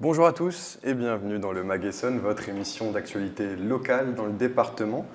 Bonjour à tous et bienvenue dans le Mag Essonne, votre émission d'actualité locale dans le département.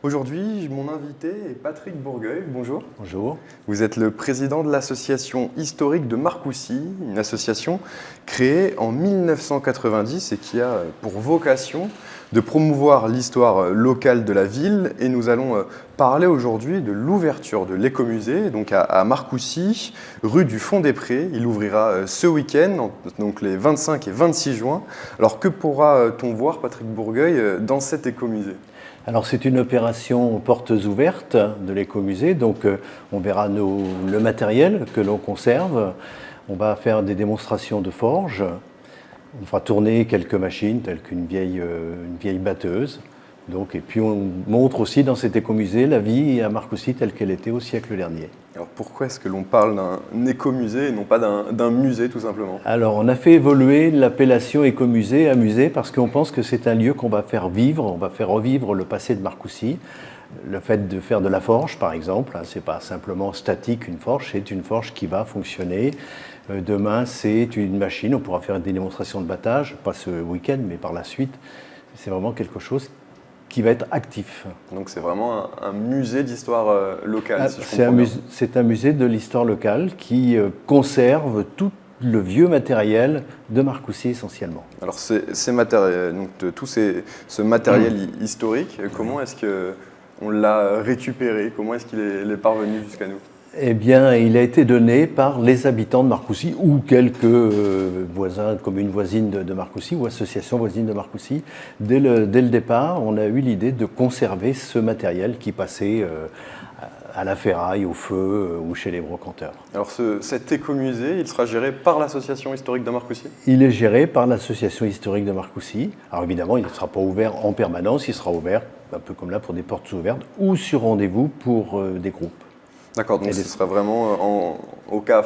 Aujourd'hui, mon invité est Patrick Bourgueil. Bonjour. Bonjour. Vous êtes le président de l'association historique de Marcoussis, une association créée en 1990 et qui a pour vocation de promouvoir l'histoire locale de la ville. Et nous allons parler aujourd'hui de l'ouverture de l'écomusée, donc à Marcoussis, rue du Fond des Prés. Il ouvrira ce week-end, donc les 25 et 26 juin. Alors que pourra-t-on voir, Patrick Bourgueil, dans cet écomusée ? Alors c'est une opération portes ouvertes de l'écomusée, donc on verra le matériel que l'on conserve, on va faire des démonstrations de forge, on fera tourner quelques machines telles qu'une vieille batteuse, et puis on montre aussi dans cet écomusée la vie à Marcoussis telle qu'elle était au siècle dernier. Alors pourquoi est-ce que l'on parle d'un écomusée et non pas d'un musée tout simplement ? Alors on a fait évoluer l'appellation écomusée à musée parce qu'on pense que c'est un lieu qu'on va faire vivre, on va faire revivre le passé de Marcoussis. Le fait de faire de la forge par exemple, c'est pas simplement statique une forge, c'est une forge qui va fonctionner. Demain c'est une machine, on pourra faire des démonstrations de battage, pas ce week-end mais par la suite. C'est vraiment quelque chose qui va être actif. Donc c'est vraiment un musée d'histoire locale, si je c'est comprends bien. C'est un musée de l'histoire locale qui conserve tout le vieux matériel de Marcoussis essentiellement. Alors ces matériels, donc ce matériel historique, comment est-ce qu'on l'a récupéré ? Comment est-ce qu'il est parvenu jusqu'à nous ? Eh bien, il a été donné par les habitants de Marcoussis ou quelques voisins, communes voisines de Marcoussis ou associations voisines de Marcoussis. Dès le départ, on a eu l'idée de conserver ce matériel qui passait à la ferraille, au feu ou chez les brocanteurs. Alors cet écomusée, il sera géré par l'association historique de Marcoussis ? Il est géré par l'association historique de Marcoussis. Alors évidemment, il ne sera pas ouvert en permanence, il sera ouvert un peu comme là pour des portes ouvertes ou sur rendez-vous pour des groupes. D'accord, donc ce sera vraiment au cas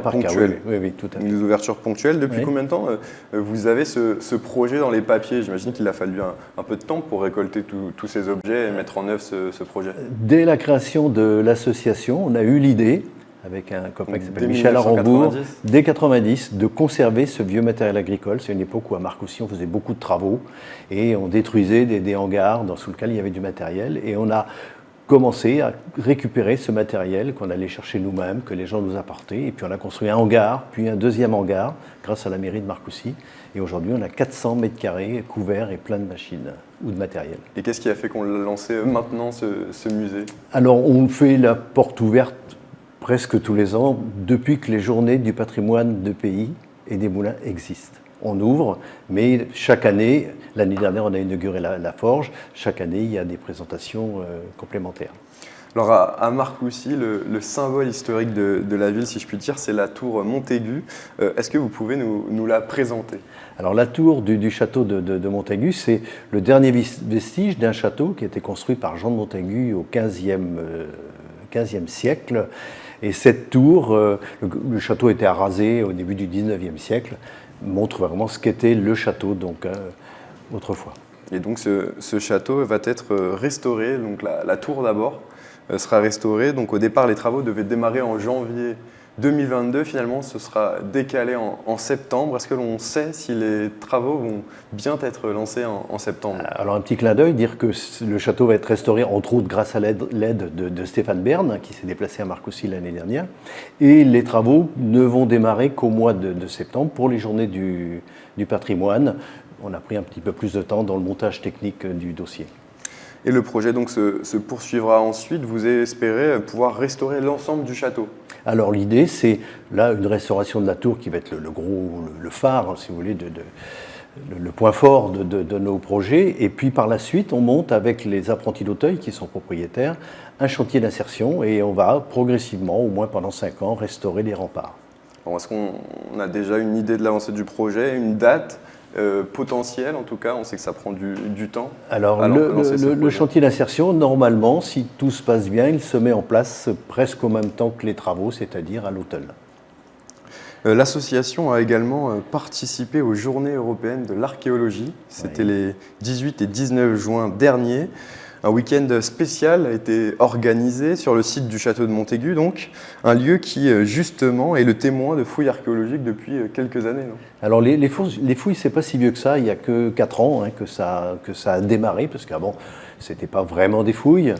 ponctuel. Oui, tout à fait. Des ouvertures ponctuelles. Depuis Oui. combien de temps vous avez ce projet dans les papiers ? J'imagine qu'il a fallu un peu de temps pour récolter tous ces objets et mettre en œuvre ce projet. Dès la création de l'association, on a eu l'idée, avec un copain qui s'appelle Michel Arambourg, dès 1990, de conserver ce vieux matériel agricole. C'est une époque où à Marcoussis, on faisait beaucoup de travaux et on détruisait des hangars sous lesquels il y avait du matériel. Et on a commencé à récupérer ce matériel qu'on allait chercher nous-mêmes, que les gens nous apportaient. Et puis on a construit un hangar, puis un deuxième hangar, grâce à la mairie de Marcoussis. Et aujourd'hui, on a 400 mètres carrés couverts et plein de machines ou de matériel. Et qu'est-ce qui a fait qu'on l'a lancé maintenant, ce musée ? Alors, on fait la porte ouverte presque tous les ans, depuis que les journées du patrimoine de pays et des moulins existent. On ouvre, mais chaque année, l'année dernière on a inauguré la forge, chaque année il y a des présentations complémentaires. Alors à Marcoussis, le symbole historique de la ville, si je puis dire, c'est la tour Montaigu. Est-ce que vous pouvez nous la présenter ? Alors la tour du château de Montaigu, c'est le dernier vestige d'un château qui a été construit par Jean de Montaigu au XVe siècle. Et cette tour, le château était arasé au début du XIXe siècle, montre vraiment ce qu'était le château autrefois. Et donc ce château va être restauré, donc la tour d'abord sera restaurée. Donc au départ, les travaux devaient démarrer en janvier 2022. Finalement, ce sera décalé en septembre. Est-ce que l'on sait si les travaux vont bien être lancés en septembre ? Alors un petit clin d'œil, dire que le château va être restauré entre autres grâce à l'aide de Stéphane Bern, qui s'est déplacé à Marcoussis l'année dernière. Et les travaux ne vont démarrer qu'au mois de septembre pour les journées du patrimoine. On a pris un petit peu plus de temps dans le montage technique du dossier. Et le projet donc se poursuivra ensuite. Vous espérez pouvoir restaurer l'ensemble du château ? Alors l'idée, c'est là une restauration de la tour qui va être le phare, si vous voulez, le point fort de nos projets. Et puis par la suite, on monte avec les apprentis d'Auteuil qui sont propriétaires un chantier d'insertion et on va progressivement, au moins pendant 5 ans, restaurer les remparts. Alors, est-ce qu'on a déjà une idée de l'avancée du projet, une date potentielle en tout cas? On sait que ça prend du temps. Alors le chantier d'insertion, normalement, si tout se passe bien, il se met en place presque au même temps que les travaux, c'est-à-dire à l'automne. L'association a également participé aux Journées européennes de l'archéologie. C'était les 18 et 19 juin dernier. Un week-end spécial a été organisé sur le site du château de Montaigu, donc un lieu qui justement est le témoin de fouilles archéologiques depuis quelques années. Non? Alors les fouilles, c'est pas si vieux que ça, il y a que 4 ans que ça a démarré, parce qu'avant, c'était pas vraiment des fouilles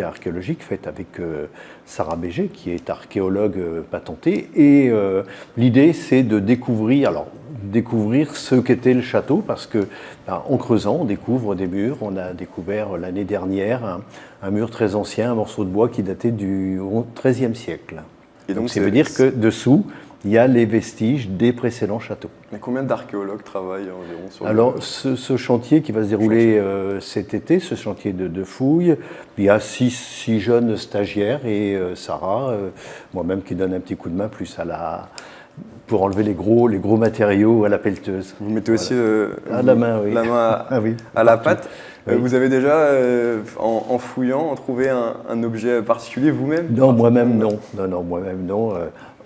archéologiques faites avec Sarah Béger, qui est archéologue patentée. Et l'idée, c'est de découvrir ce qu'était le château, parce que en creusant, on découvre des murs. On a découvert l'année dernière un mur très ancien, un morceau de bois qui datait du XIIIe siècle. Et donc ça veut dire que dessous, il y a les vestiges des précédents châteaux. Mais combien d'archéologues travaillent environ sur ce chantier qui va se dérouler cet été, ce chantier de fouilles, il y a six jeunes stagiaires et Sarah, moi-même qui donne un petit coup de main plus pour enlever les gros matériaux à la pelleteuse. Vous mettez aussi la main, oui. La main à la pâte. Oui. Vous avez déjà, en fouillant, trouvé un objet particulier vous-même? Non, moi-même non. Moi-même non.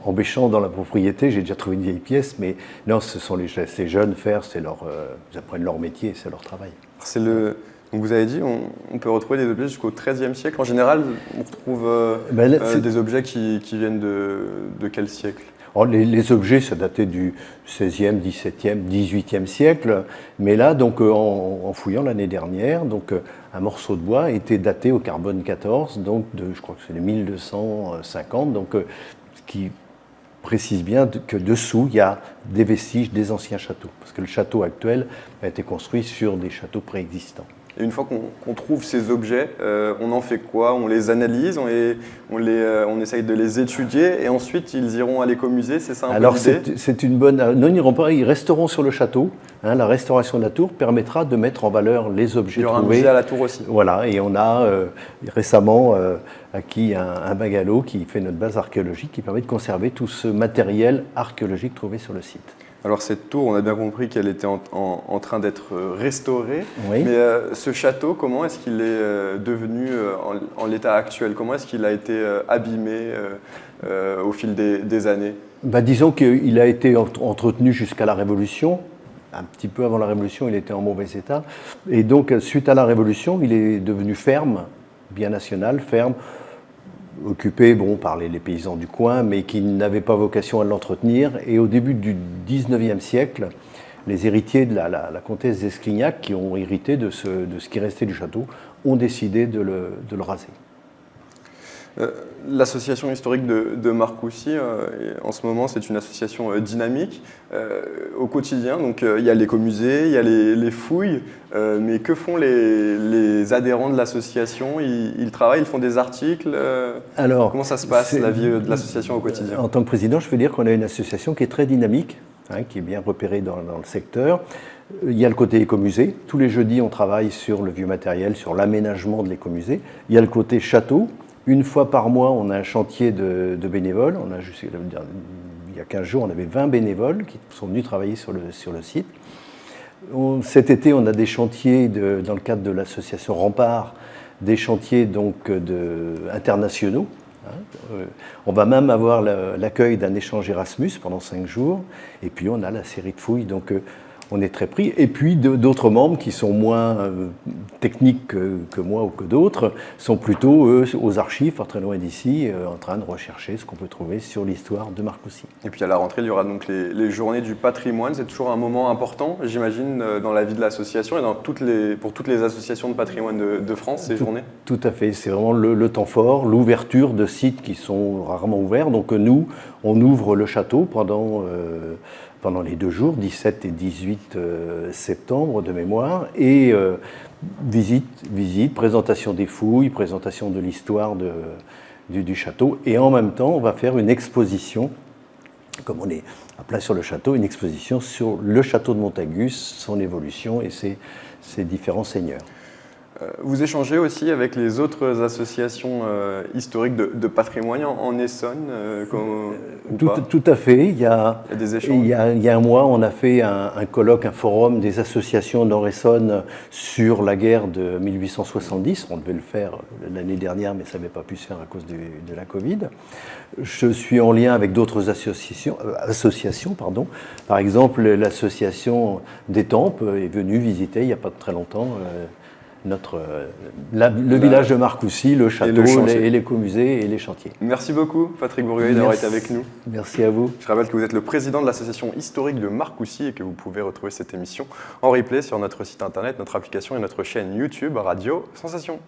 En bêchant dans la propriété, j'ai déjà trouvé une vieille pièce, mais non, ce sont ces jeunes faire, ils apprennent leur métier, c'est leur travail. Donc vous avez dit, on peut retrouver des objets jusqu'au XIIIe siècle. En général, on retrouve des objets qui viennent de quel siècle? Les objets, ça datait du XVIe, XVIIe, XVIIIe siècle, mais là, donc, en fouillant l'année dernière, donc, un morceau de bois était daté au carbone 14, donc je crois que c'est de 1250, donc, ce qui précise bien que dessous, il y a des vestiges des anciens châteaux, parce que le château actuel a été construit sur des châteaux préexistants. Et une fois qu'on trouve ces objets, on en fait quoi? On les analyse, on essaye de les étudier et ensuite ils iront à l'écomusée, c'est ça un peu l'idée? Alors c'est une bonne... Non, ils n'iront pas, ils resteront sur le château. La restauration de la tour permettra de mettre en valeur les objets trouvés. Il y aura un musée à la tour aussi. Voilà, et on a récemment acquis un bungalow qui fait notre base archéologique qui permet de conserver tout ce matériel archéologique trouvé sur le site. Alors cette tour, on a bien compris qu'elle était en train d'être restaurée, oui. Mais ce château, comment est-ce qu'il est devenu en l'état actuel? Comment est-ce qu'il a été abîmé au fil des années? Disons qu'il a été entretenu jusqu'à la Révolution. Un petit peu avant la Révolution, il était en mauvais état. Et donc, suite à la Révolution, il est devenu ferme, bien national, ferme, occupé par les paysans du coin, mais qui n'avaient pas vocation à l'entretenir. Et au début du XIXe siècle, les héritiers de la comtesse d'Esclignac, qui ont hérité de ce qui restait du château, ont décidé de le raser. L'association historique de Marcoussis, en ce moment, c'est une association dynamique au quotidien. Donc, il y a l'écomusée, il y a les fouilles, mais que font les adhérents de l'association? Ils travaillent, ils font des articles. Alors, comment ça se passe, la vie de l'association au quotidien? En tant que président, je veux dire qu'on a une association qui est très dynamique, qui est bien repérée dans le secteur. Il y a le côté écomusée. Tous les jeudis, on travaille sur le vieux matériel, sur l'aménagement de l'écomusée. Il y a le côté château. Une fois par mois, on a un chantier de bénévoles. Il y a 15 jours, on avait 20 bénévoles qui sont venus travailler sur le site. Cet été, on a des chantiers dans le cadre de l'association Rempart, des chantiers internationaux. On va même avoir l'accueil d'un échange Erasmus pendant 5 jours. Et puis, on a la série de fouilles. Donc, on est très pris. Et puis d'autres membres qui sont moins techniques que moi ou que d'autres sont plutôt, eux, aux archives, pas très loin d'ici, en train de rechercher ce qu'on peut trouver sur l'histoire de Marcoussis. Et puis à la rentrée, il y aura donc les journées du patrimoine. C'est toujours un moment important, j'imagine, dans la vie de l'association et pour toutes les associations de patrimoine de France, ces journées? Tout à fait. C'est vraiment le temps fort, l'ouverture de sites qui sont rarement ouverts. Donc nous, on ouvre le château pendant les 2 jours, 17 et 18 septembre de mémoire, et visite, présentation des fouilles, présentation de l'histoire du château, et en même temps, on va faire une exposition, comme on est à plat sur le château, une exposition sur le château de Montaigu, son évolution et ses différents seigneurs. Vous échangez aussi avec les autres associations historiques de patrimoine en Essonne Tout à fait. Il y a des échanges. Il y a un mois, on a fait un colloque, un forum des associations Nord-Essonne sur la guerre de 1870. On devait le faire l'année dernière, mais ça n'avait pas pu se faire à cause de la Covid. Je suis en lien avec d'autres associations. Par exemple, l'association d'Étampes est venue visiter il n'y a pas très longtemps le village de Marcoussis, le château, et l'écomusée et les chantiers. Merci beaucoup Patrick Bourgueil d'avoir été avec nous. Merci à vous. Je rappelle que vous êtes le président de l'association historique de Marcoussis et que vous pouvez retrouver cette émission en replay sur notre site internet, notre application et notre chaîne YouTube Radio Sensation.